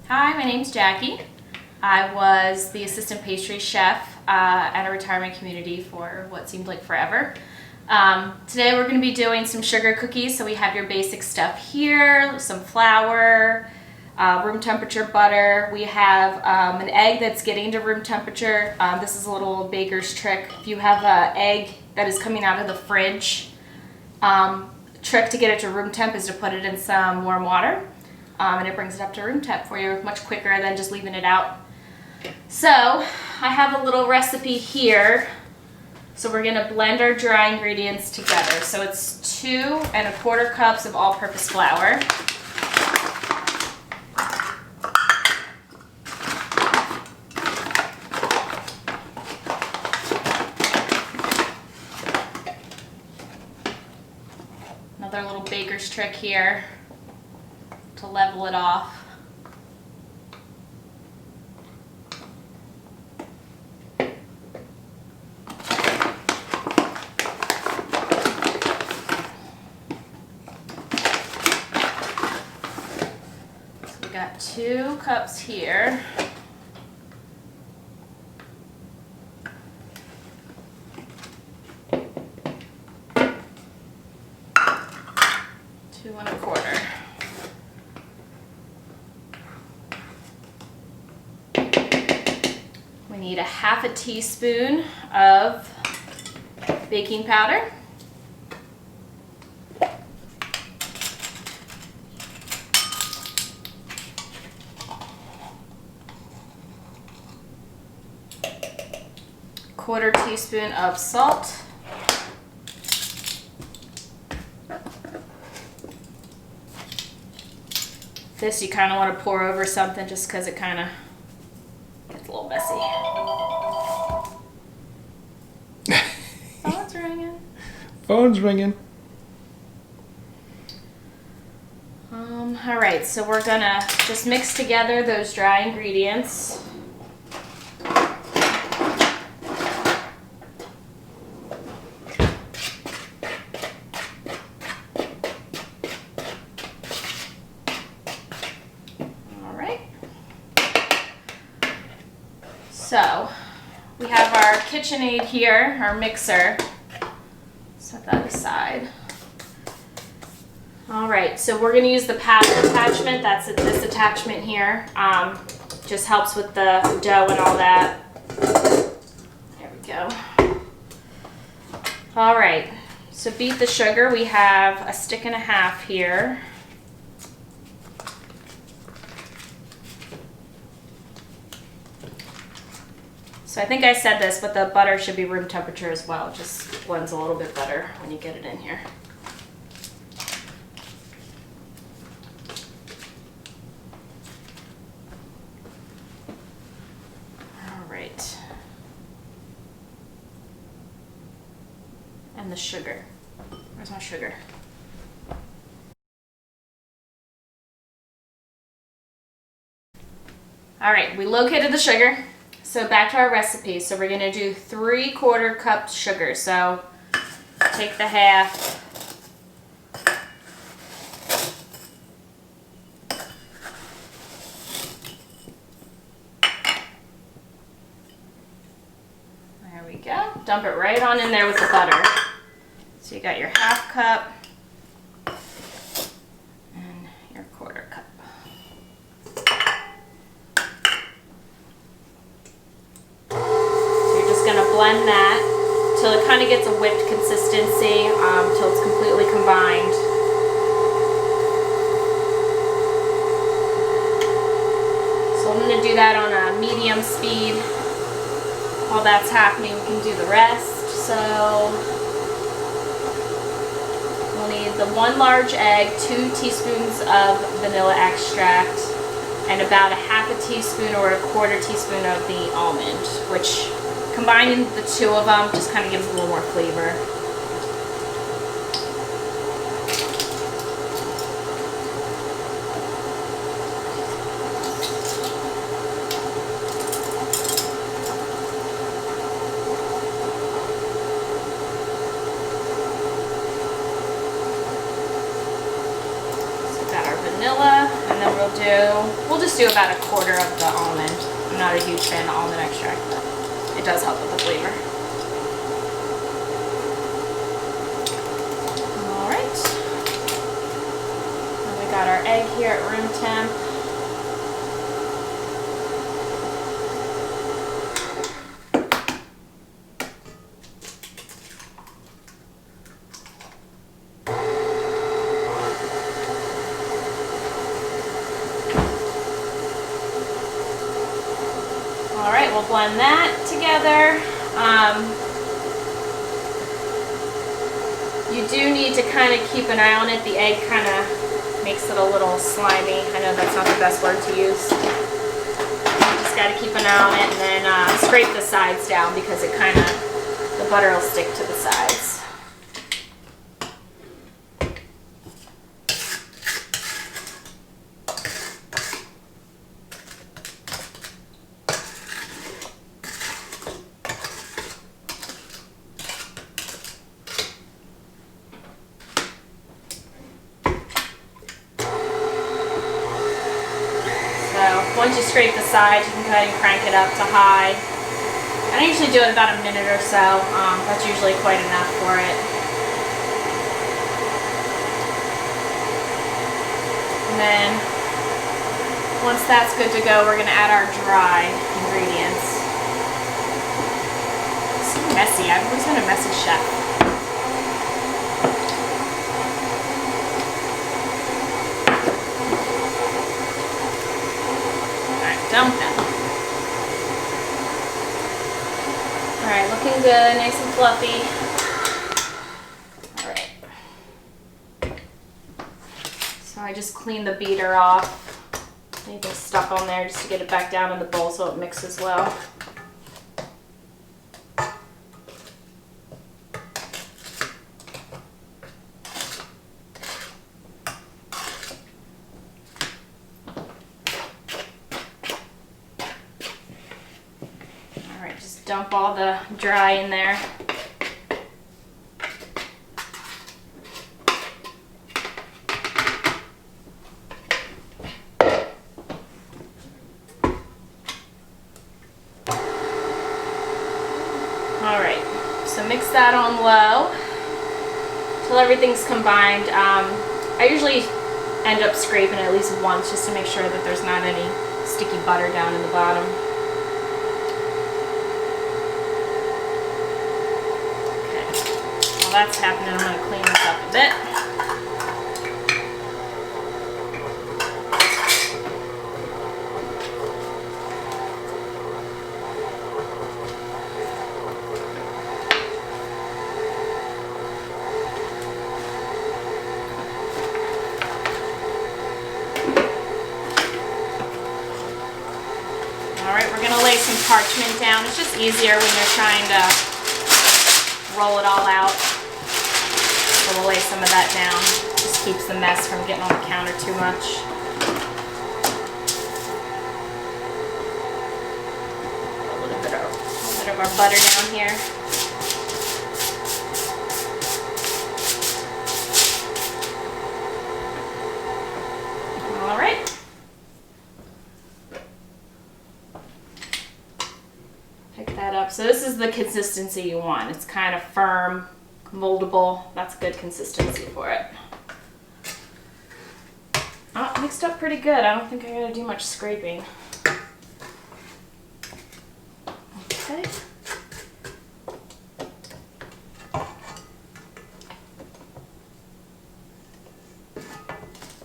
Hi, my name's Jackie. I was the assistant pastry chef at a retirement community for what seemed like forever. Today we're going to be doing some sugar cookies. So we have your basic stuff here, some flour, room temperature butter. We have an egg that's getting to room temperature. This is a little baker's trick. If you have an egg that is coming out of the fridge, trick to get it to room temp is to put it in some warm water. And it brings it up to room temp for you much quicker than just leaving it out. So I have a little recipe here. So we're gonna blend our dry ingredients together. So it's 2 1/4 cups of all-purpose flour. Another little baker's trick here to level it off. So we got 2 cups here. Two and a quarter. We need a 1/2 teaspoon of baking powder. Quarter teaspoon of salt. This you kind of want to pour over something just because it kind of gets a little messy. Phone's ringing. Phone's ringing. All right, so we're gonna just mix together those dry ingredients. So we have our KitchenAid here, our mixer. Set that aside. All right, so we're gonna use the paddle attachment. That's this attachment here. Just helps with the dough and all that. There we go. All right, so beat the sugar. We have 1.5 sticks here. So I think I said this, but the butter should be room temperature as well. It just blends a little bit better when you get it in here. All right. And the sugar. Where's my sugar? All right, we located the sugar. So back to our recipe. So we're gonna do 3/4 cups sugar. So take the 1/2. There we go. Dump it right on in there with the butter. So you got your 1/2 cup and your 1/4 cup. Blend that till it kind of gets a whipped consistency, till it's completely combined. So I'm going to do that on a medium speed. While that's happening, we can do the rest. So we'll need the 1 large egg, 2 teaspoons of vanilla extract, and about 1/2 teaspoon or 1/4 teaspoon of the almond, which combining the 2 of them just kind of gives a little more flavor. So we've got our vanilla, and then we'll do we'll just do about 1/4 of the almond. I'm not a huge fan of almond extract, but it does help with the flavor. All right. And we got our egg here at room temp. All right, we'll blend that together. You do need to kind of keep an eye on it. The egg kind of makes it a little slimy. I know that's not the best word to use. Just got to keep an eye on it, and then scrape the sides down because it kind of, the butter will stick to the sides. Once you scrape the sides, you can go ahead and crank it up to high. I usually do it about a minute or so. That's usually quite enough for it. And then once that's good to go, we're going to add our dry ingredients. It's so messy. I've always been a messy chef. Dump them. All right, looking good, nice and fluffy. All right. So I just cleaned the beater off. Anything stuck on there just to get it back down in the bowl so it mixes well. Dump all the dry in there. All right, so mix that on low till everything's combined. I usually end up scraping at least once just to make sure that there's not any sticky butter down in the bottom. While that's happening, I'm going to clean this up a bit. Alright, we're going to lay some parchment down. It's just easier when you're trying to roll it all out. So we'll lay some of that down. Just keeps the mess from getting on the counter too much. A little bit of our butter down here. All right. Pick that up. So this is the consistency you want. It's kind of firm, moldable. That's good consistency for it. Oh, it mixed up pretty good. I don't think I gotta do much scraping. Okay. I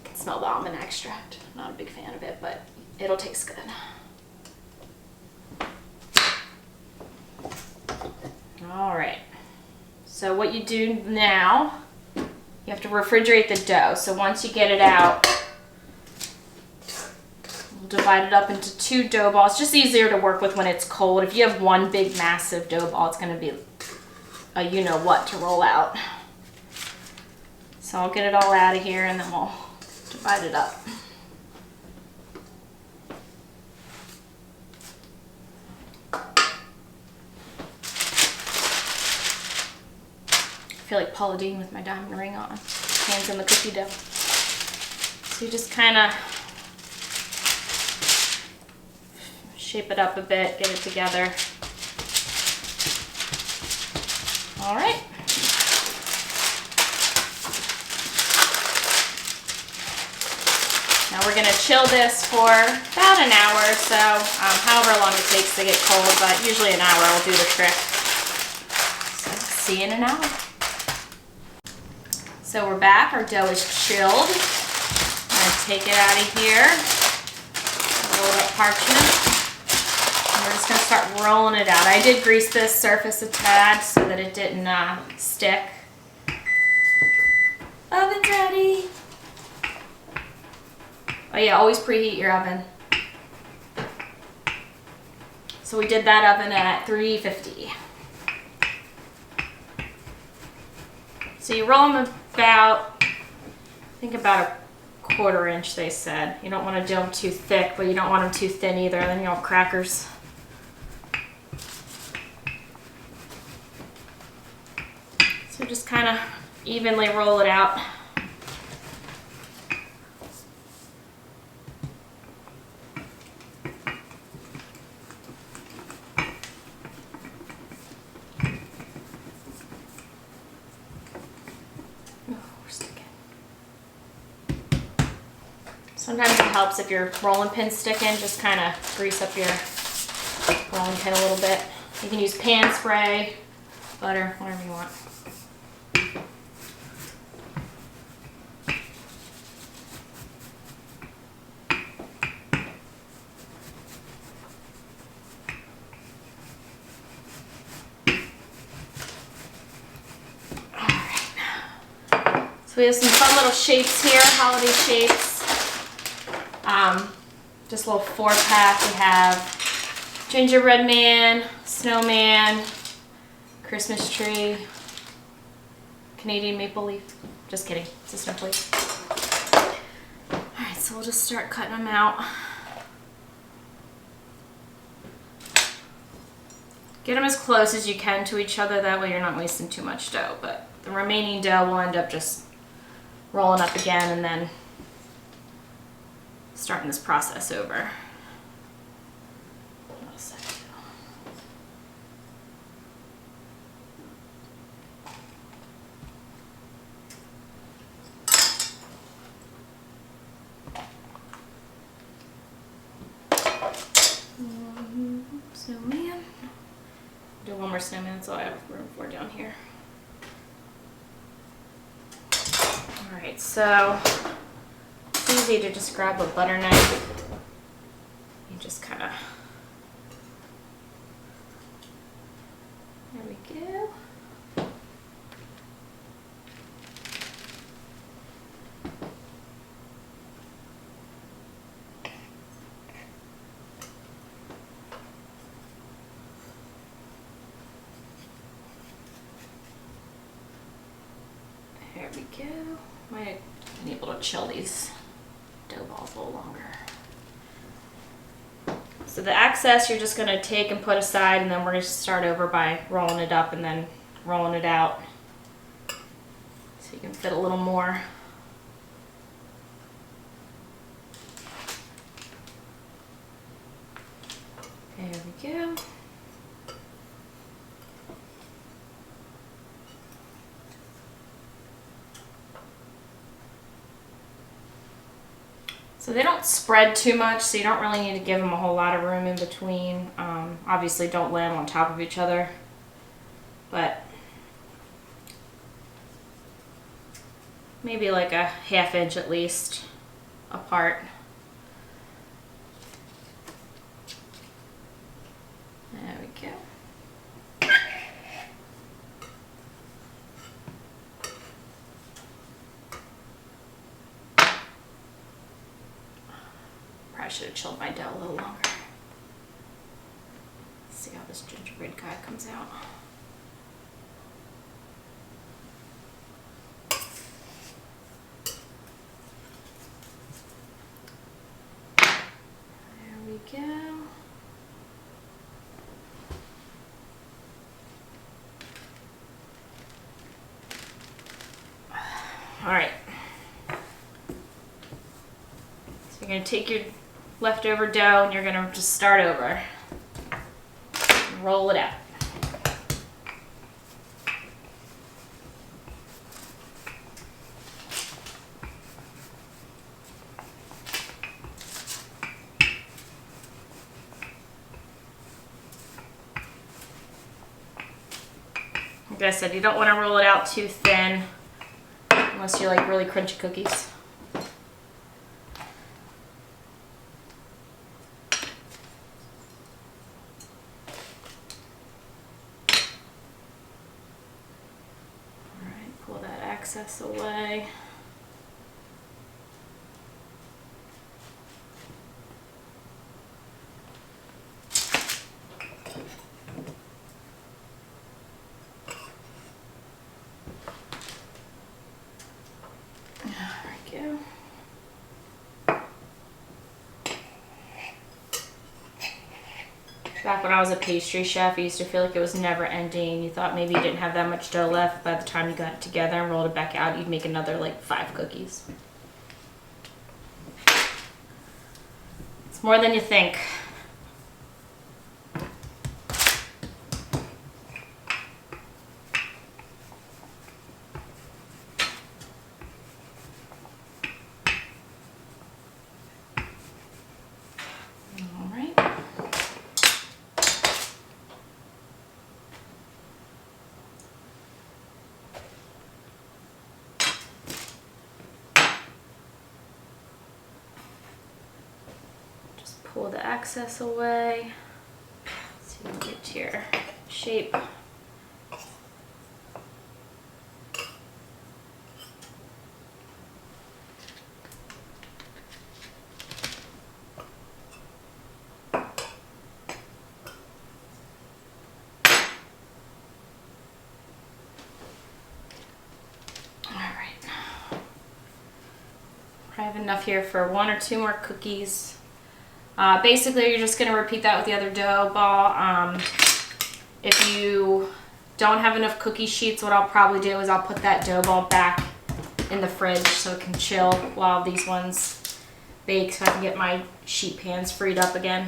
can smell the almond extract. I'm not a big fan of it, but it'll taste good. All right. So what you do now, you have to refrigerate the dough. So once you get it out, we'll divide it up into 2 dough balls. It's just easier to work with when it's cold. If you have one big massive dough ball, it's going to be a you-know-what to roll out. So I'll get it all out of here and then we'll divide it up. I feel like Paula Deen with my diamond ring on. Hands in the cookie dough. So you just kind of shape it up a bit, get it together. All right. Now we're gonna chill this for about an hour or so, however long it takes to get cold, but usually an hour will do the trick. So see you in an hour. So we're back, our dough is chilled. I'm gonna take it out of here, roll it up parchment, and we're just gonna start rolling it out. I did grease this surface a tad so that it didn't stick. Oven's ready. Oh yeah, always preheat your oven. So we did that oven at 350. So you roll them about, I think about a 1/4 inch, they said. You don't want to do them too thick, but you don't want them too thin either, then you'll have crackers. So just kind of evenly roll it out. Sometimes it helps if your rolling pin's sticking, just kind of grease up your rolling pin a little bit. You can use pan spray, butter, whatever you want. Alright, so we have some fun little shapes here, holiday shapes. Just a little 4-pack. We have gingerbread man, snowman, Christmas tree, Canadian maple leaf. Just kidding, it's a snowflake. Alright, so we'll just start cutting them out. Get them as close as you can to each other, that way you're not wasting too much dough, but the remaining dough will end up just rolling up again and then starting this process over. Snowman. Do one more snowman, that's all I have room for down here. Alright, so it's easy to just grab a butter knife. You just kind of, there we go. There we go. Might have been able to chill these dough balls a little longer. So the excess you're just going to take and put aside, and then we're going to start over by rolling it up and then rolling it out so you can fit a little more. There we go. So they don't spread too much, so you don't really need to give them a whole lot of room in between. Obviously don't lay them on top of each other, but maybe like a 1/2 inch at least apart. There we go. I should have chilled my dough a little longer. Let's see how this gingerbread guy comes out. There we go. All right. So you're going to take your leftover dough and you're gonna just start over. Roll it out. Like I said, you don't want to roll it out too thin unless you like really crunchy cookies. Alright, pull that excess away. Back when I was a pastry chef, I used to feel like it was never ending. You thought maybe you didn't have that much dough left. By the time you got it together and rolled it back out, you'd make another like 5 cookies. It's more than you think. Pull the excess away so you can get to your shape. I have enough here for 1 or 2 more cookies. Basically, you're just going to repeat that with the other dough ball. If you don't have enough cookie sheets, what I'll probably do is I'll put that dough ball back in the fridge so it can chill while these ones bake so I can get my sheet pans freed up again.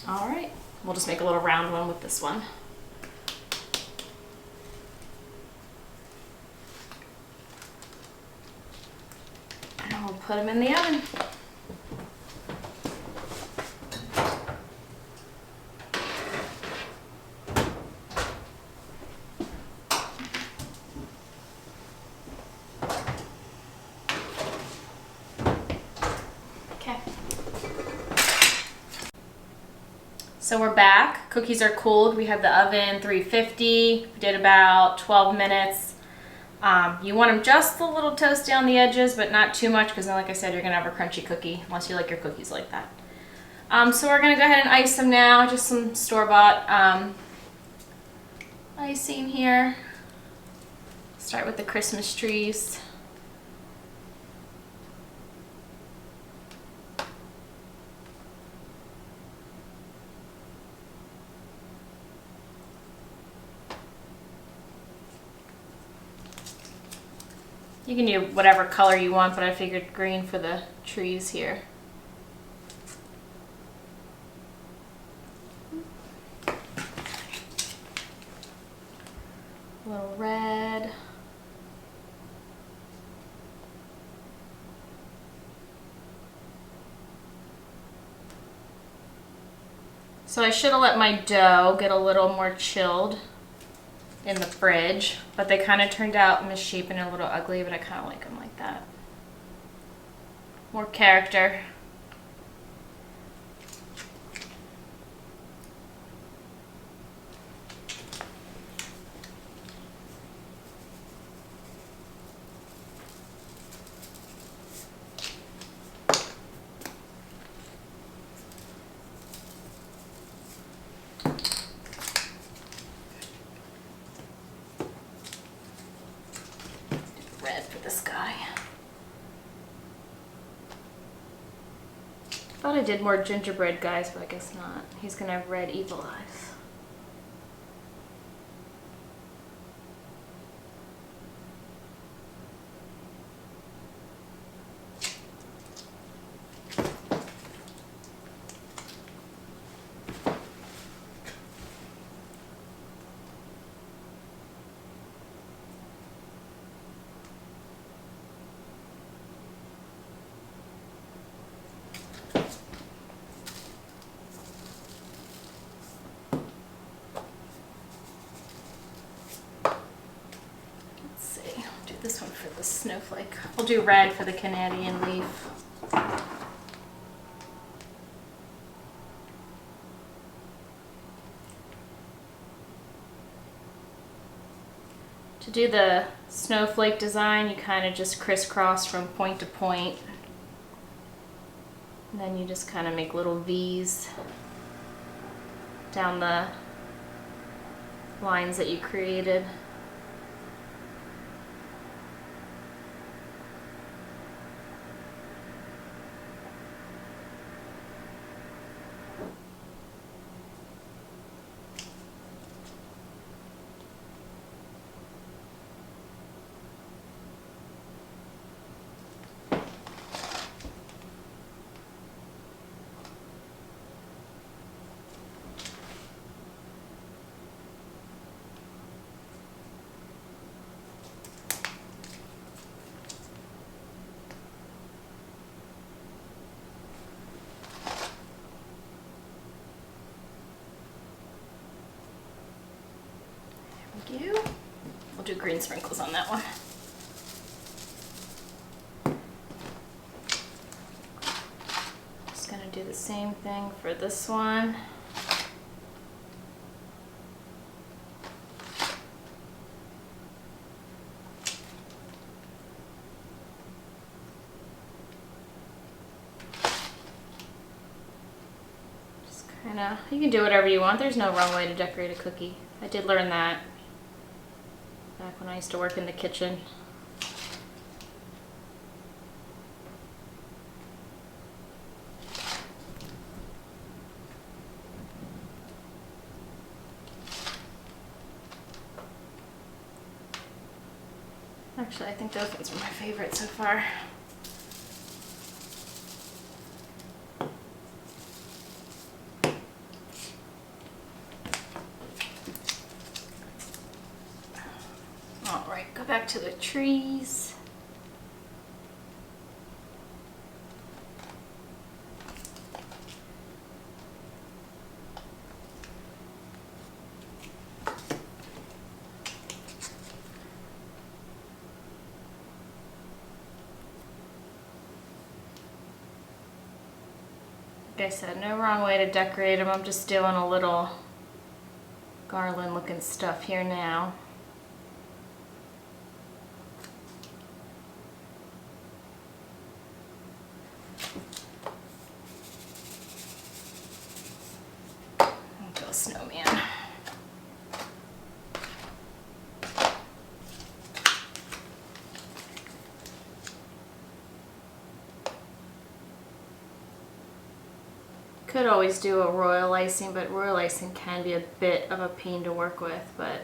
All right, we'll just make a little round one with this one. And we'll put them in the oven. So we're back. Cookies are cooled. We have the oven 350. We did about 12 minutes. You want them just a little toasty on the edges, but not too much because then, like I said, you're going to have a crunchy cookie unless you like your cookies like that. So we're going to go ahead and ice them now. Just some store-bought icing here. Start with the Christmas trees. You can do whatever color you want, but I figured green for the trees here. A little red. So I should have let my dough get a little more chilled in the fridge, but they kind of turned out misshapen and a little ugly, but I kind of like them like that. More character. Thought I did more gingerbread guys, but I guess not. He's gonna have red evil eyes. This one for the snowflake. We'll do red for the Canadian leaf. To do the snowflake design, you kind of just crisscross from point to point. And then you just kind of make little V's down the lines that you created. We'll do green sprinkles on that one. Just gonna do the same thing for this one. Just kinda, you can do whatever you want. There's no wrong way to decorate a cookie. I did learn that back when I used to work in the kitchen. Actually, I think those ones are my favorite so far. Alright, go back to the trees. Like I said, no wrong way to decorate them. I'm just doing a little garland looking stuff here now. Go Snowman. Could always do a royal icing, but royal icing can be a bit of a pain to work with, but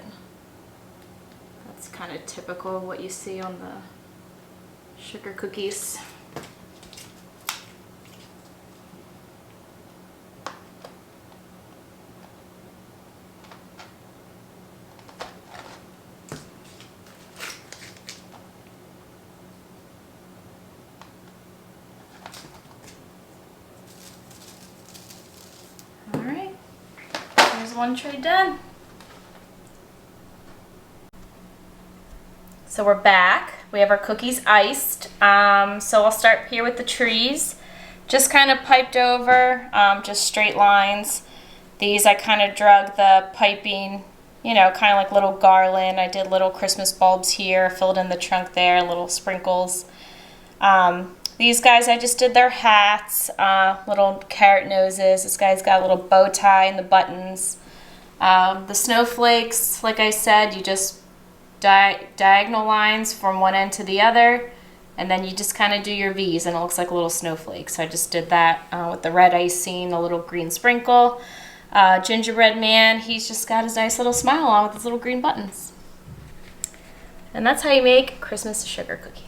that's kind of typical of what you see on the sugar cookies. One tray done. So we're back. We have our cookies iced. So I'll start here with the trees. Just kind of piped over, just straight lines. These I kind of drug the piping, you know, kind of like little garland. I did little Christmas bulbs here, filled in the trunk there, little sprinkles. These guys, I just did their hats, little carrot noses. This guy's got a little bow tie and the buttons. The snowflakes, like I said, you just diagonal lines from one end to the other. And then you just kind of do your V's and it looks like a little snowflake. So I just did that with the red icing, a little green sprinkle. Gingerbread man, he's just got his nice little smile on with his little green buttons. And that's how you make Christmas sugar cookie.